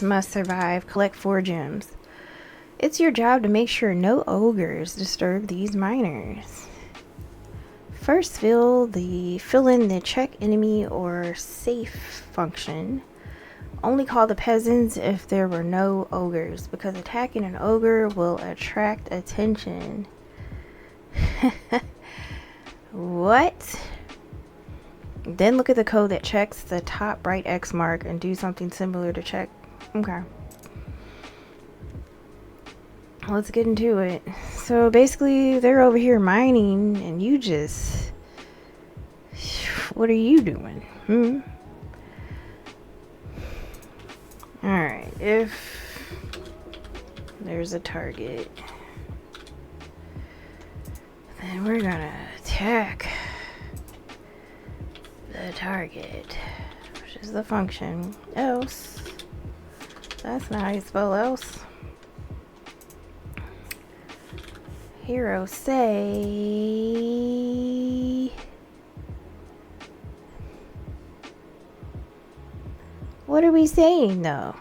must survive. Collect 4 gems. It's your job to make sure no ogres disturb these miners. First, fill in the check enemy or safe function. Only call the peasants if there were no ogres, because attacking an ogre will attract attention. What? Then look at the code that checks the top bright X mark and do something similar to check. Okay. Let's get into it. So basically, they're over here mining, and you just... What are you doing? Alright, if there's a target, then we're gonna attack the target, which is the function. Else. That's not how you spell else. Hero say... What are we saying though?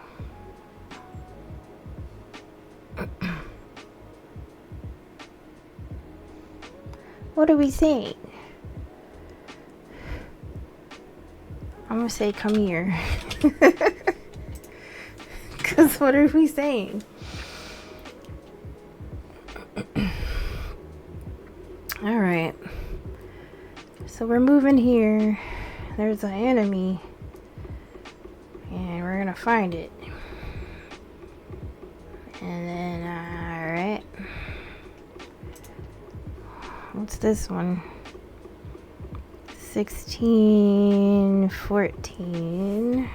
What are we saying? I'm gonna say come here. Cause what are we saying? Alright. So we're moving here. There's an enemy. And we're gonna find it. And then, alright. What's this one? 16, 14.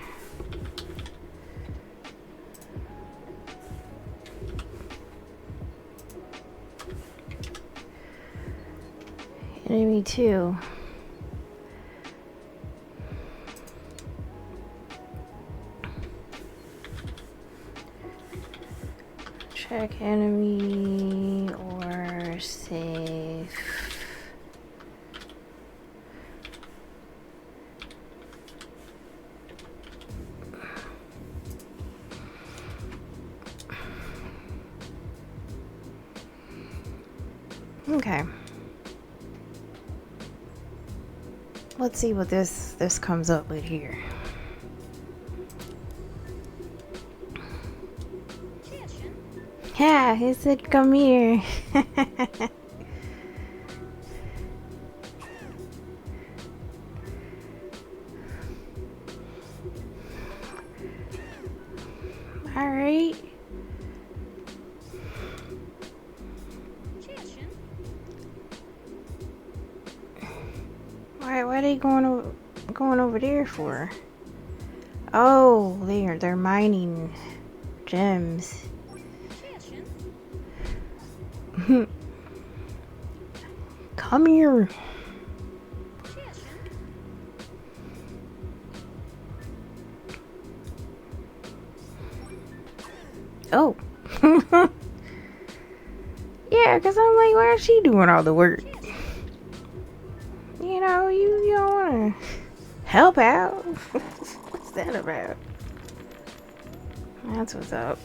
Enemy 2. Check enemy or safe. Okay. Let's see what this comes up with here. Yeah, he said come here. Alright. Why are they going over there for? Oh, they're mining gems. Come here. Oh. Yeah, because I'm like, why is she doing all the work? You know, you don't want to help out. What's that about? That's what's up.